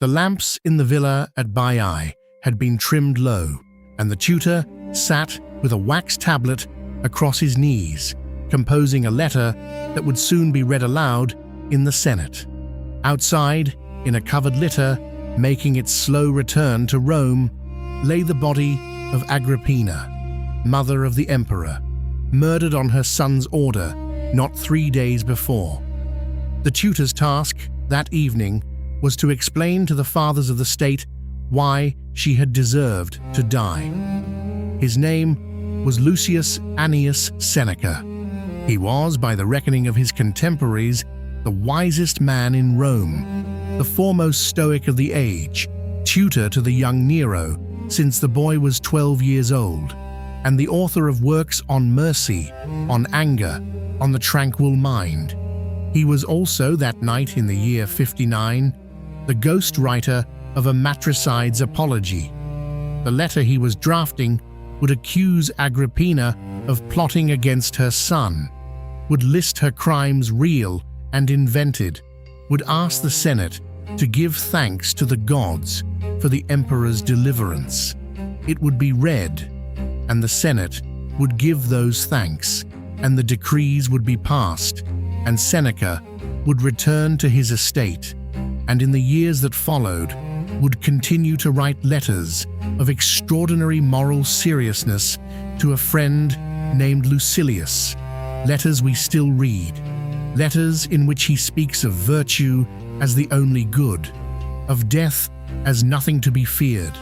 The lamps in the villa at Baiae had been trimmed low, and the tutor sat with a wax tablet across his knees, composing a letter that would soon be read aloud in the Senate. Outside, in a covered litter, making its slow return to Rome, lay the body of Agrippina, mother of the emperor, murdered on her son's order not 3 days before. The tutor's task that evening was to explain to the fathers of the state why she had deserved to die. His name was Lucius Annius Seneca. He was, by the reckoning of his contemporaries, the wisest man in Rome, the foremost Stoic of the age, tutor to the young Nero since the boy was 12 years old, and the author of works on mercy, on anger, on the tranquil mind. He was also, that night in the year 59, the ghostwriter of a Matricide's apology. The letter he was drafting would accuse Agrippina of plotting against her son, would list her crimes real and invented, would ask the Senate to give thanks to the gods for the emperor's deliverance. It would be read, and the Senate would give those thanks, and the decrees would be passed, and Seneca would return to his estate, and in the years that followed would continue to write letters of extraordinary moral seriousness to a friend named Lucilius, letters we still read, letters in which he speaks of virtue as the only good, of death as nothing to be feared,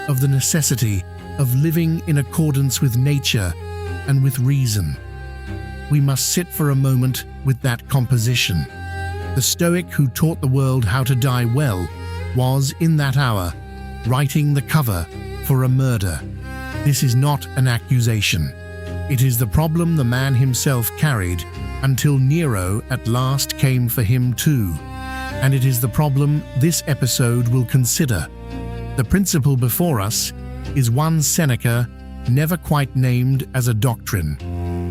of the necessity of living in accordance with nature and with reason. We must sit for a moment with that composition. The Stoic who taught the world how to die well was, in that hour, writing the cover for a murder. This is not an accusation. It is the problem the man himself carried until Nero at last came for him too. And it is the problem this episode will consider. The principle before us is one Seneca never quite named as a doctrine,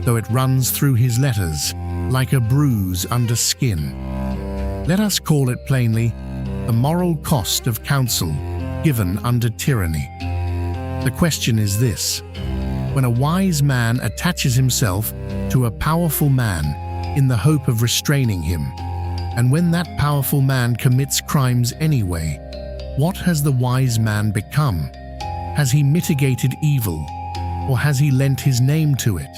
though it runs through his letters like a bruise under skin. Let us call it plainly the moral cost of counsel given under tyranny. The question is this: when a wise man attaches himself to a powerful man in the hope of restraining him, and when that powerful man commits crimes anyway, what has the wise man become? Has he mitigated evil, or has he lent his name to it?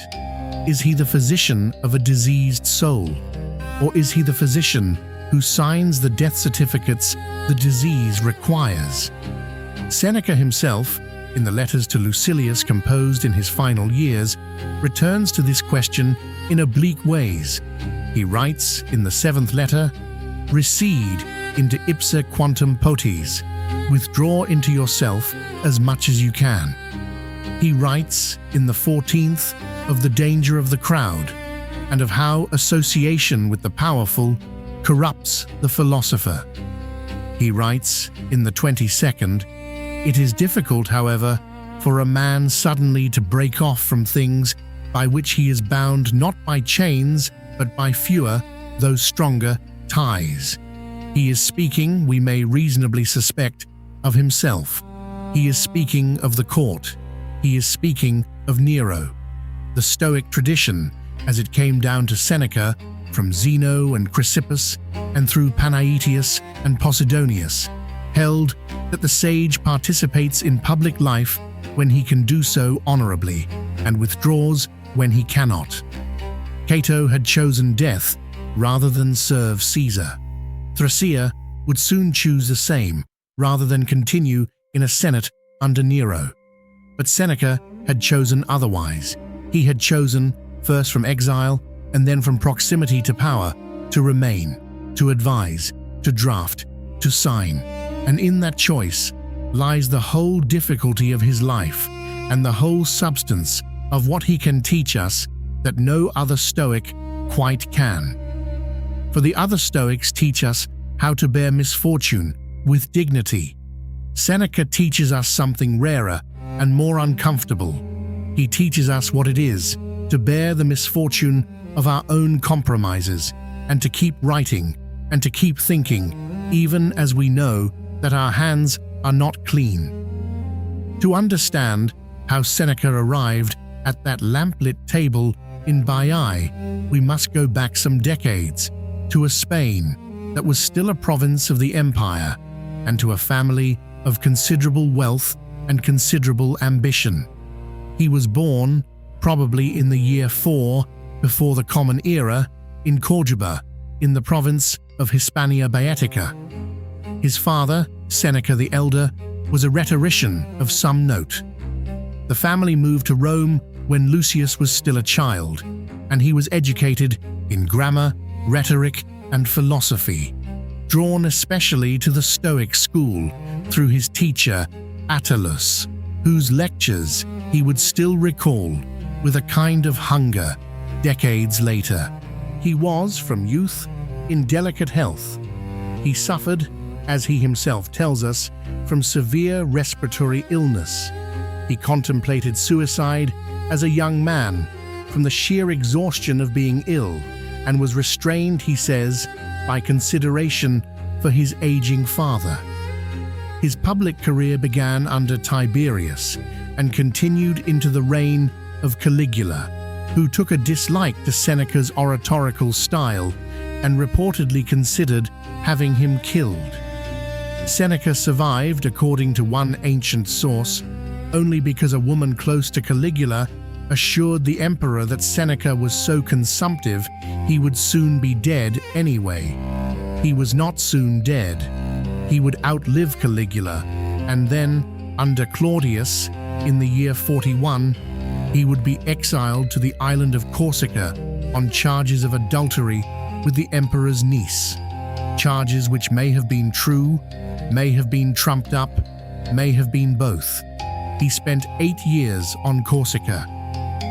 Is he the physician of a diseased soul, or is he the physician who signs the death certificates the disease requires? Seneca himself, in the letters to Lucilius composed in his final years, returns to this question in oblique ways. He writes in the 7th letter, "Recede into ipsa quantum potes," withdraw into yourself as much as you can. He writes in the 14th of the danger of the crowd, and of how association with the powerful corrupts the philosopher. He writes in the 22nd, "It is difficult, however, for a man suddenly to break off from things by which he is bound not by chains, but by fewer, though stronger, ties." He is speaking, we may reasonably suspect, of himself. He is speaking of the court. He is speaking of Nero. The Stoic tradition, as it came down to Seneca, from Zeno and Chrysippus, and through Panaetius and Posidonius, held that the sage participates in public life when he can do so honorably, and withdraws when he cannot. Cato had chosen death rather than serve Caesar. Thrasea would soon choose the same, rather than continue in a senate under Nero. But Seneca had chosen otherwise. He had chosen, first from exile and then from proximity to power, to remain, to advise, to draft, to sign. And in that choice lies the whole difficulty of his life and the whole substance of what he can teach us that no other Stoic quite can. For the other Stoics teach us how to bear misfortune with dignity. Seneca teaches us something rarer and more uncomfortable. He teaches us what it is to bear the misfortune of our own compromises, and to keep writing, and to keep thinking, even as we know that our hands are not clean. To understand how Seneca arrived at that lamplit table in Baiae, we must go back some decades to a Spain that was still a province of the empire and to a family of considerable wealth and considerable ambition. He was born, probably in the year 4 before the Common Era, in Corduba, in the province of Hispania Baetica. His father, Seneca the Elder, was a rhetorician of some note. The family moved to Rome when Lucius was still a child, and he was educated in grammar, rhetoric, and philosophy, drawn especially to the Stoic school through his teacher Attalus, whose lectures he would still recall with a kind of hunger decades later. He was, from youth, in delicate health. He suffered, as he himself tells us, from severe respiratory illness. He contemplated suicide as a young man from the sheer exhaustion of being ill and was restrained, he says, by consideration for his aging father. His public career began under Tiberius and continued into the reign of Caligula, who took a dislike to Seneca's oratorical style and reportedly considered having him killed. Seneca survived, according to one ancient source, only because a woman close to Caligula assured the emperor that Seneca was so consumptive he would soon be dead anyway. He was not soon dead. He would outlive Caligula, and then, under Claudius, in the year 41, he would be exiled to the island of Corsica on charges of adultery with the emperor's niece. Charges which may have been true, may have been trumped up, may have been both. He spent 8 years on Corsica.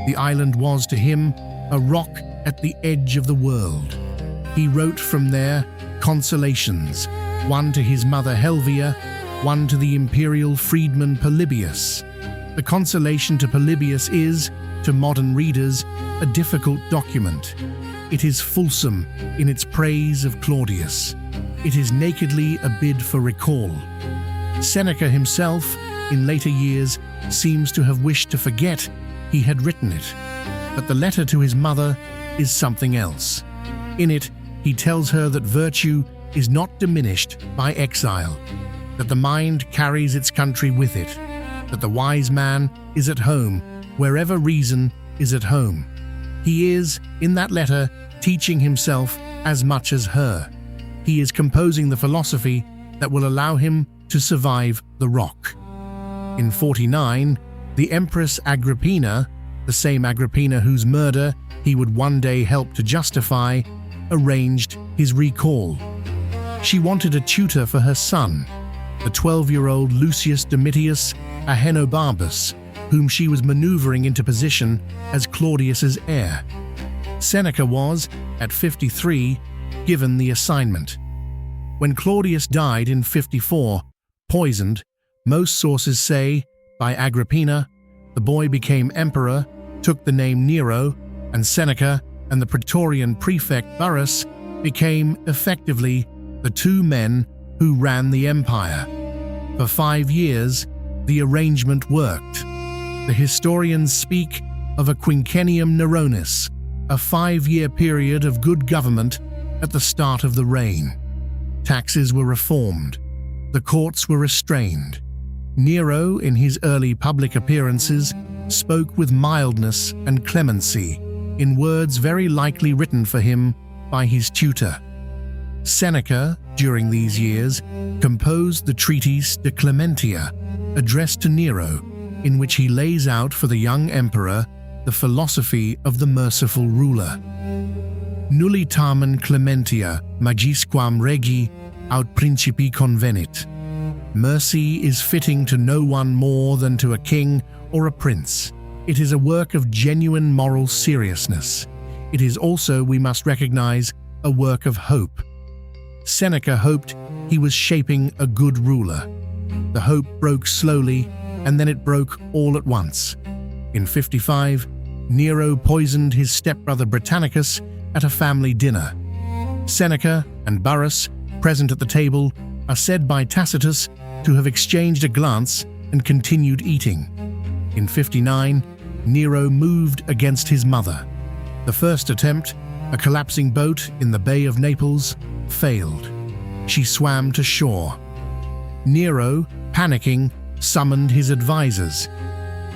The island was to him a rock at the edge of the world. He wrote from there consolations, one to his mother Helvia, one to the imperial freedman Polybius. The consolation to Polybius is, to modern readers, a difficult document. It is fulsome in its praise of Claudius. It is nakedly a bid for recall. Seneca himself, in later years, seems to have wished to forget he had written it. But the letter to his mother is something else. In it, he tells her that virtue is not diminished by exile, that the mind carries its country with it, that the wise man is at home wherever reason is at home. He is, in that letter, teaching himself as much as her. He is composing the philosophy that will allow him to survive the rock. In 49, the Empress Agrippina, the same Agrippina whose murder he would one day help to justify, arranged his recall. She wanted a tutor for her son, the 12-year-old Lucius Domitius Ahenobarbus, whom she was maneuvering into position as Claudius's heir. Seneca was, at 53, given the assignment. When Claudius died in 54, poisoned, most sources say, by Agrippina, the boy became emperor, took the name Nero, and Seneca and the Praetorian prefect Burrus became, effectively, the two men who ran the empire. For 5 years, the arrangement worked. The historians speak of a quinquennium Neronis, a 5-year period of good government at the start of the reign. Taxes were reformed. The courts were restrained. Nero, in his early public appearances, spoke with mildness and clemency, in words very likely written for him by his tutor. Seneca, during these years, composed the treatise De Clementia, addressed to Nero, in which he lays out for the young emperor the philosophy of the merciful ruler. Nulli tamen clementia magisquam regi aut principi convenit. Mercy is fitting to no one more than to a king or a prince. It is a work of genuine moral seriousness. It is also, we must recognize, a work of hope. Seneca hoped he was shaping a good ruler. The hope broke slowly, and then it broke all at once. In 55, Nero poisoned his stepbrother Britannicus at a family dinner. Seneca and Burrus, present at the table, are said by Tacitus to have exchanged a glance and continued eating. In 59, Nero moved against his mother. The first attempt, a collapsing boat in the Bay of Naples, failed. She swam to shore. Nero, panicking, summoned his advisors.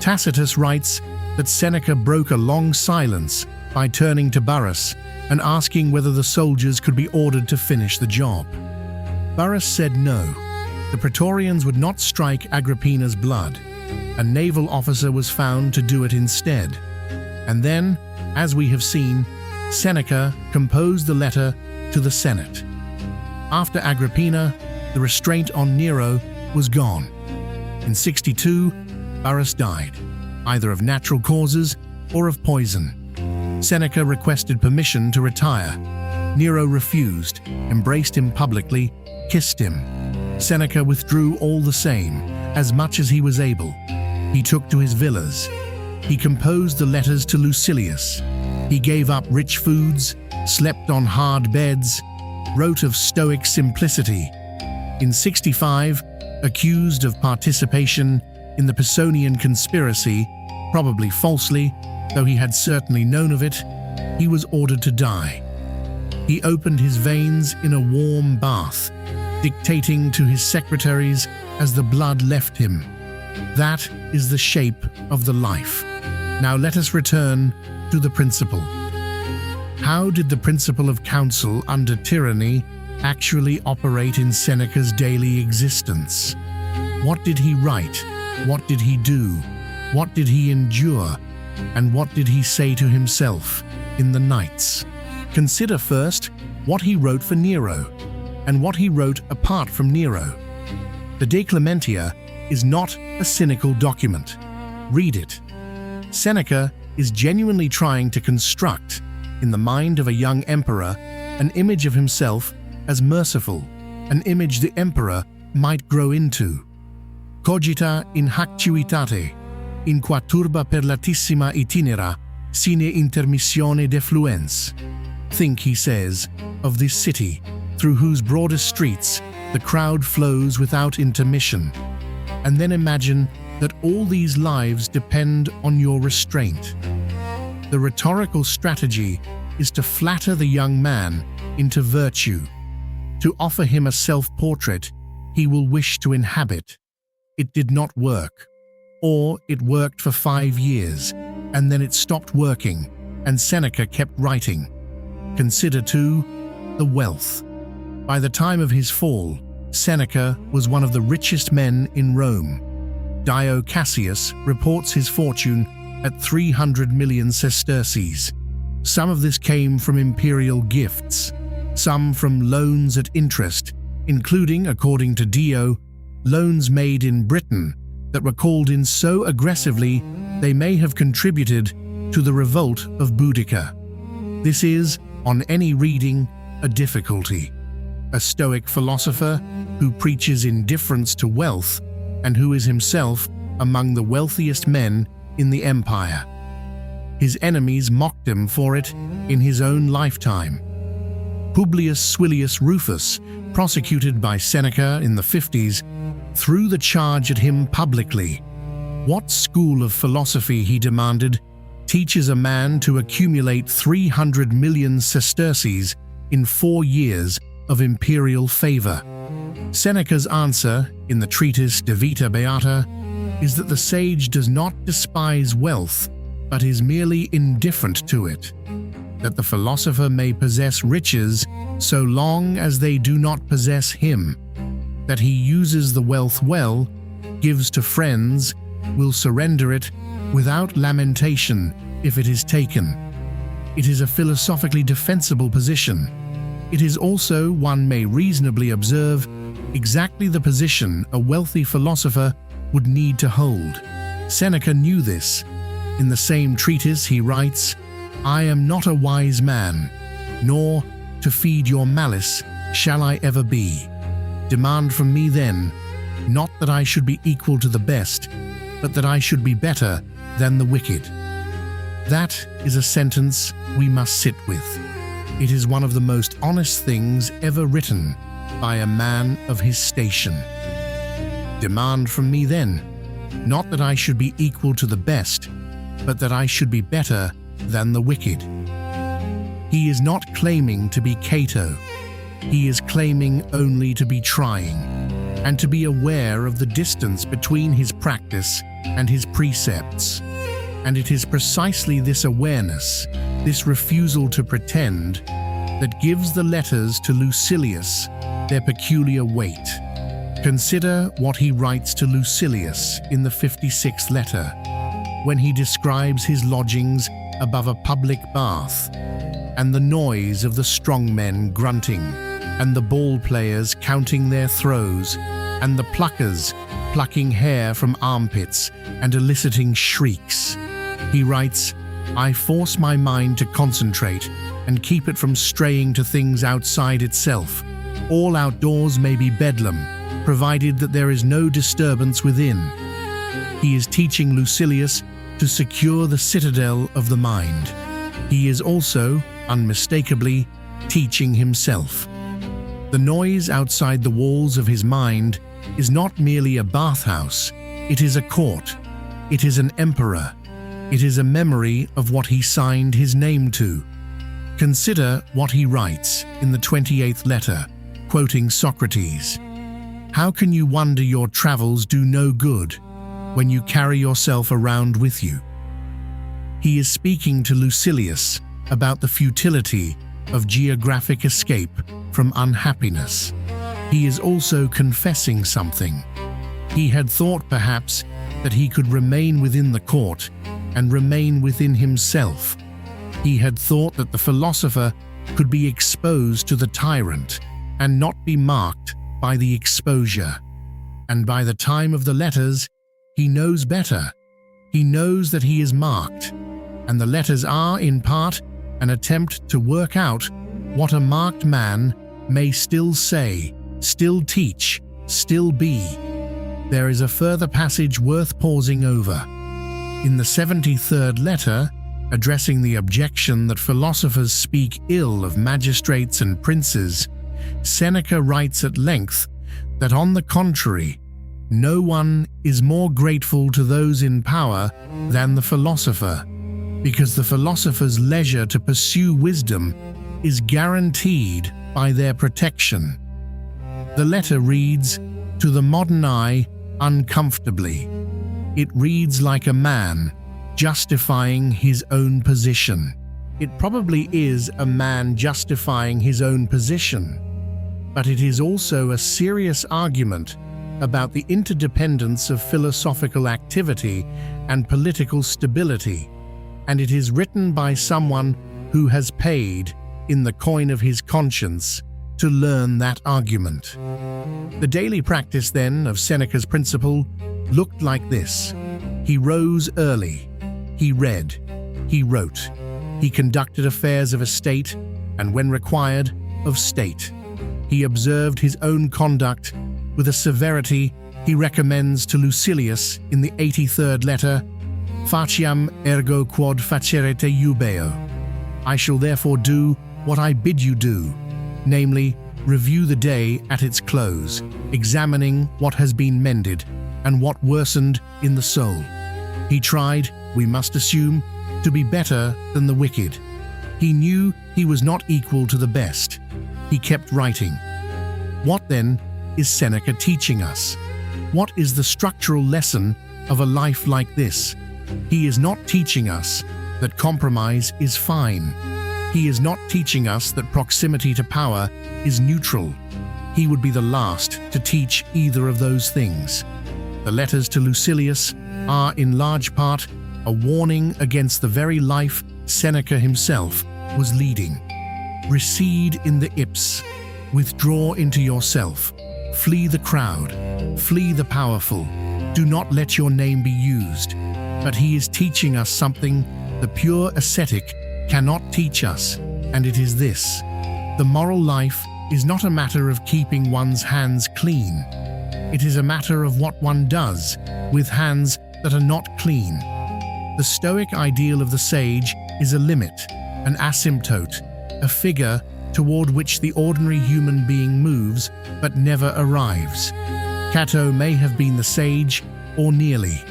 Tacitus writes that Seneca broke a long silence by turning to Burrus and asking whether the soldiers could be ordered to finish the job. Burrus said no. The Praetorians would not strike Agrippina's blood. A naval officer was found to do it instead. And then, as we have seen, Seneca composed the letter to the Senate. After Agrippina, the restraint on Nero was gone. In 62, Burrus died, either of natural causes or of poison. Seneca requested permission to retire. Nero refused, embraced him publicly, kissed him. Seneca withdrew all the same, as much as he was able. He took to his villas. He composed the letters to Lucilius. He gave up rich foods, slept on hard beds, wrote of stoic simplicity. In 65, accused of participation in the Pisonian conspiracy, probably falsely, though he had certainly known of it, he was ordered to die. He opened his veins in a warm bath, dictating to his secretaries as the blood left him. That is the shape of the life. Now let us return to the principle. How did the principle of counsel under tyranny actually operate in Seneca's daily existence? What did he write? What did he do? What did he endure? And what did he say to himself in the nights? Consider first what he wrote for Nero and what he wrote apart from Nero. The De Clementia is not a cynical document. Read it. Seneca is genuinely trying to construct, in the mind of a young emperor, an image of himself as merciful, an image the emperor might grow into. Cogita in hac civitate, in qua turba per latissima itinera, sine intermissione defluens. Think, he says, of this city, through whose broadest streets the crowd flows without intermission. And then imagine that all these lives depend on your restraint. The rhetorical strategy is to flatter the young man into virtue, to offer him a self-portrait he will wish to inhabit. It did not work. Or it worked for 5 years, and then it stopped working, and Seneca kept writing. Consider, too, the wealth. By the time of his fall, Seneca was one of the richest men in Rome. Dio Cassius reports his fortune at 300 million sesterces. Some of this came from imperial gifts, some from loans at interest, including, according to Dio, loans made in Britain that were called in so aggressively they may have contributed to the revolt of Boudica. This is, on any reading, a difficulty. A Stoic philosopher who preaches indifference to wealth and who is himself among the wealthiest men in the empire. His enemies mocked him for it in his own lifetime. Publius Suilius Rufus, prosecuted by Seneca in the 50s, threw the charge at him publicly. What school of philosophy, he demanded, teaches a man to accumulate 300 million sesterces in 4 years of imperial favor? Seneca's answer, in the treatise De Vita Beata, is that the sage does not despise wealth, but is merely indifferent to it, that the philosopher may possess riches so long as they do not possess him, that he uses the wealth well, gives to friends, will surrender it without lamentation if it is taken. It is a philosophically defensible position. It is also, one may reasonably observe, exactly the position a wealthy philosopher would need to hold. Seneca knew this. In the same treatise he writes, "I am not a wise man, nor, to feed your malice, shall I ever be. Demand from me then, not that I should be equal to the best, but that I should be better than the wicked." That is a sentence we must sit with. It is one of the most honest things ever written. by a man of his station. Demand from me then, not that I should be equal to the best, but that I should be better than the wicked. He is not claiming to be Cato. He is claiming only to be trying, and to be aware of the distance between his practice and his precepts. And it is precisely this awareness, this refusal to pretend, that gives the letters to Lucilius their peculiar weight. Consider what he writes to Lucilius in the 56th letter, when he describes his lodgings above a public bath, and the noise of the strong men grunting, and the ball players counting their throws, and the pluckers plucking hair from armpits and eliciting shrieks. He writes, I force my mind to concentrate and keep it from straying to things outside itself. All outdoors may be bedlam, provided that there is no disturbance within. He is teaching Lucilius to secure the citadel of the mind. He is also, unmistakably, teaching himself. The noise outside the walls of his mind is not merely a bathhouse, it is a court, it is an emperor, it is a memory of what he signed his name to. Consider what he writes in the 28th letter, quoting Socrates. How can you wonder your travels do no good when you carry yourself around with you? He is speaking to Lucilius about the futility of geographic escape from unhappiness. He is also confessing something. He had thought perhaps that he could remain within the court and remain within himself. He had thought that the philosopher could be exposed to the tyrant and not be marked by the exposure. And by the time of the letters, he knows better. He knows that he is marked, and the letters are, in part, an attempt to work out what a marked man may still say, still teach, still be. There is a further passage worth pausing over. In the 73rd letter, addressing the objection that philosophers speak ill of magistrates and princes, Seneca writes at length that on the contrary, no one is more grateful to those in power than the philosopher, because the philosopher's leisure to pursue wisdom is guaranteed by their protection. The letter reads, to the modern eye, uncomfortably. It reads like a man justifying his own position. It probably is a man justifying his own position, but it is also a serious argument about the interdependence of philosophical activity and political stability, and it is written by someone who has paid, in the coin of his conscience, to learn that argument. The daily practice, then, of Seneca's principle looked like this. He rose early. He read. He wrote. He conducted affairs of state, and when required, of state. He observed his own conduct with a severity he recommends to Lucilius in the 83rd letter, Faciam ergo quod facerete eubeo. I shall therefore do what I bid you do, namely, review the day at its close, examining what has been mended and what worsened in the soul. He tried, we must assume, to be better than the wicked. He knew he was not equal to the best. He kept writing. What then is Seneca teaching us? What is the structural lesson of a life like this? He is not teaching us that compromise is fine. He is not teaching us that proximity to power is neutral. He would be the last to teach either of those things. The letters to Lucilius are, in large part, a warning against the very life Seneca himself was leading. Recede in the Ips. Withdraw into yourself. Flee the crowd. Flee the powerful. Do not let your name be used. But he is teaching us something the pure ascetic cannot teach us, and it is this. The moral life is not a matter of keeping one's hands clean. It is a matter of what one does with hands that are not clean. The Stoic ideal of the sage is a limit, an asymptote, a figure toward which the ordinary human being moves but never arrives. Cato may have been the sage, or nearly.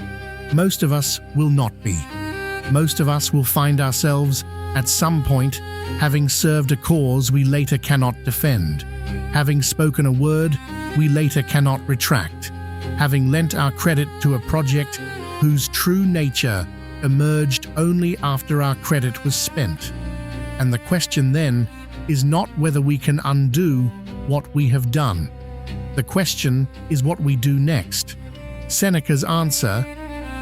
Most of us will not be. Most of us will find ourselves, at some point, having served a cause we later cannot defend, having spoken a word we later cannot retract, having lent our credit to a project whose true nature emerged only after our credit was spent. And the question then is not whether we can undo what we have done. The question is what we do next. Seneca's answer,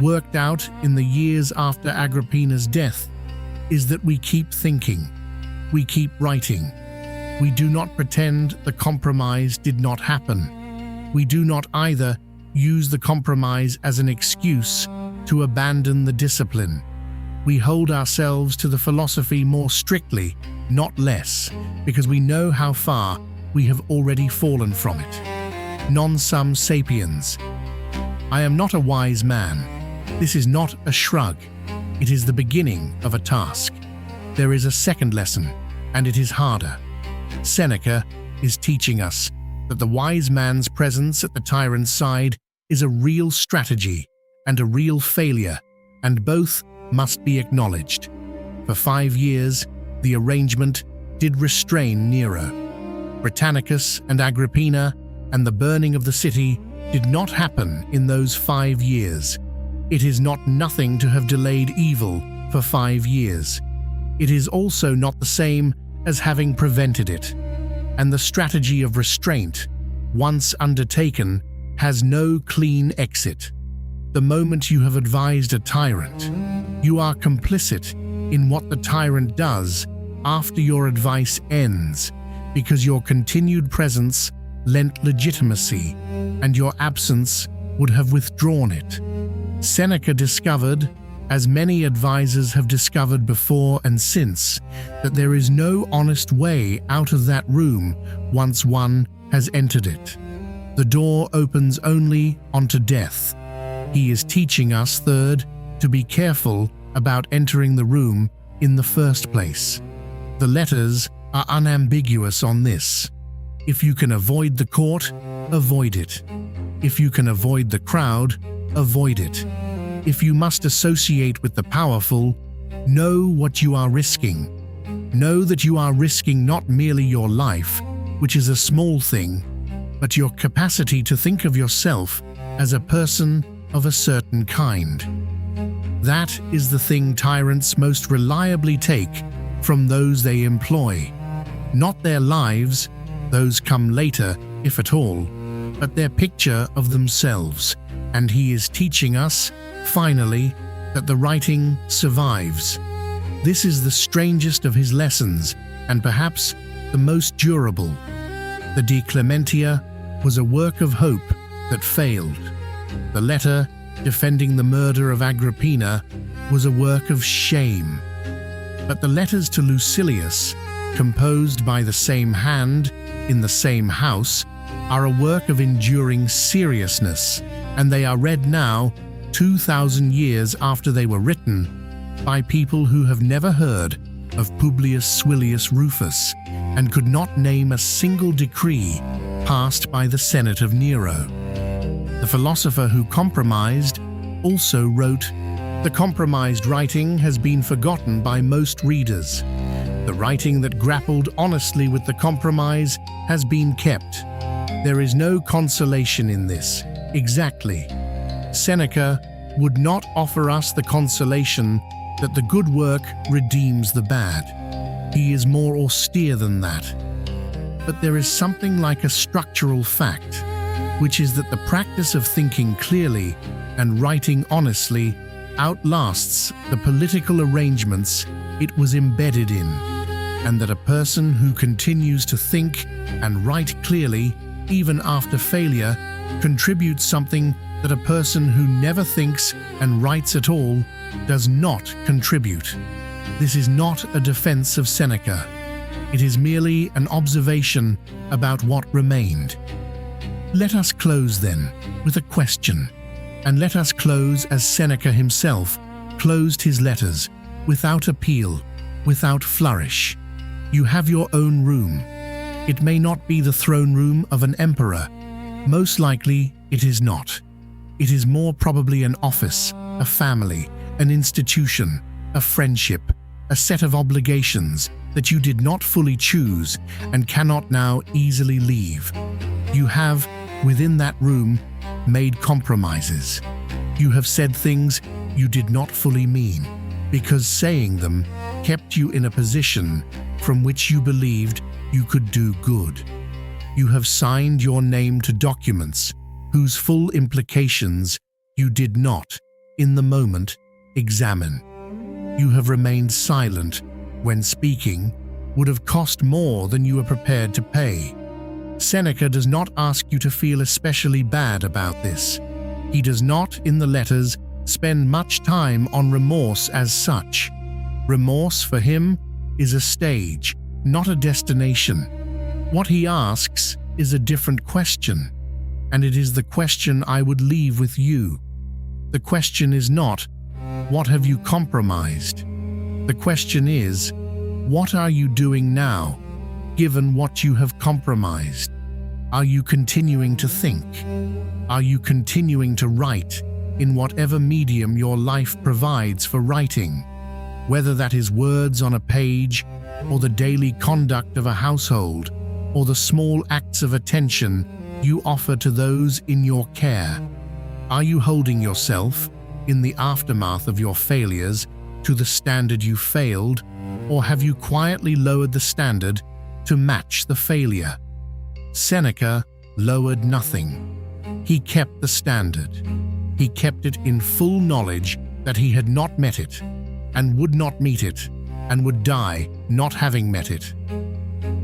worked out in the years after Agrippina's death, is that we keep thinking, we keep writing. We do not pretend the compromise did not happen. We do not either use the compromise as an excuse to abandon the discipline. We hold ourselves to the philosophy more strictly, not less, because we know how far we have already fallen from it. Non sum sapiens. I am not a wise man. This is not a shrug. It is the beginning of a task. There is a second lesson, and it is harder. Seneca is teaching us that the wise man's presence at the tyrant's side is a real strategy and a real failure, and both must be acknowledged. For 5 years, the arrangement did restrain Nero. Britannicus and Agrippina and the burning of the city did not happen in those 5 years. It is not nothing to have delayed evil for 5 years. It is also not the same as having prevented it. And the strategy of restraint, once undertaken, has no clean exit. The moment you have advised a tyrant, you are complicit in what the tyrant does after your advice ends, because your continued presence lent legitimacy, and your absence would have withdrawn it. Seneca discovered, as many advisors have discovered before and since, that there is no honest way out of that room once one has entered it. The door opens only onto death. He is teaching us, third, to be careful about entering the room in the first place. The letters are unambiguous on this. If you can avoid the court, avoid it. If you can avoid the crowd, avoid it. If you must associate with the powerful, know what you are risking. Know that you are risking not merely your life, which is a small thing, but your capacity to think of yourself as a person of a certain kind. That is the thing tyrants most reliably take from those they employ. Not their lives, those come later, if at all, but their picture of themselves. And he is teaching us, finally, that the writing survives. This is the strangest of his lessons, and perhaps the most durable. The De Clementia was a work of hope that failed. The letter defending the murder of Agrippina was a work of shame. But the letters to Lucilius, composed by the same hand in the same house, are a work of enduring seriousness, and they are read now, 2,000 years after they were written, by people who have never heard of Publius Suilius Rufus and could not name a single decree passed by the Senate of Nero. The philosopher who compromised also wrote, "The compromised writing has been forgotten by most readers. The writing that grappled honestly with the compromise has been kept. There is no consolation in this." Exactly. Seneca would not offer us the consolation that the good work redeems the bad. He is more austere than that. But there is something like a structural fact, which is that the practice of thinking clearly and writing honestly outlasts the political arrangements it was embedded in, and that a person who continues to think and write clearly, even after failure, contributes something that a person who never thinks and writes at all does not contribute. This is not a defense of Seneca. It is merely an observation about what remained. Let us close then with a question, and let us close as Seneca himself closed his letters, without appeal, without flourish. You have your own room. It may not be the throne room of an emperor. Most likely, it is not. It is more probably an office, a family, an institution, a friendship, a set of obligations that you did not fully choose and cannot now easily leave. You have, within that room, made compromises. You have said things you did not fully mean, because saying them kept you in a position from which you believed you could do good. You have signed your name to documents whose full implications you did not, in the moment, examine. You have remained silent when speaking would have cost more than you were prepared to pay. Seneca does not ask you to feel especially bad about this. He does not, in the letters, spend much time on remorse as such. Remorse for him is a stage, not a destination. What he asks is a different question, and it is the question I would leave with you. The question is not, what have you compromised? The question is, what are you doing now, given what you have compromised? Are you continuing to think? Are you continuing to write in whatever medium your life provides for writing? Whether that is words on a page, or the daily conduct of a household, or the small acts of attention you offer to those in your care. Are you holding yourself, in the aftermath of your failures, to the standard you failed, or have you quietly lowered the standard to match the failure? Seneca lowered nothing. He kept the standard. He kept it in full knowledge that he had not met it, and would not meet it, and would die not having met it.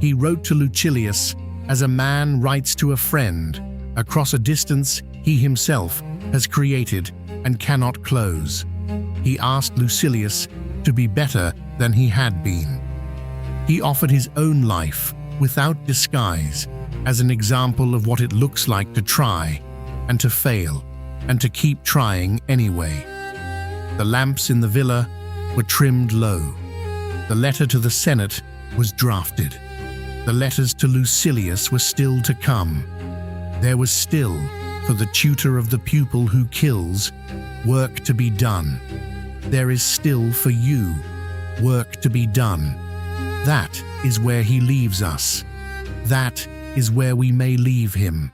He wrote to Lucilius as a man writes to a friend across a distance he himself has created and cannot close. He asked Lucilius to be better than he had been. He offered his own life without disguise as an example of what it looks like to try and to fail and to keep trying anyway. The lamps in the villa were trimmed low. The letter to the Senate was drafted. The letters to Lucilius were still to come. There was still, for the tutor of the pupil who kills, work to be done. There is still for you work to be done. That is where he leaves us. That is where we may leave him.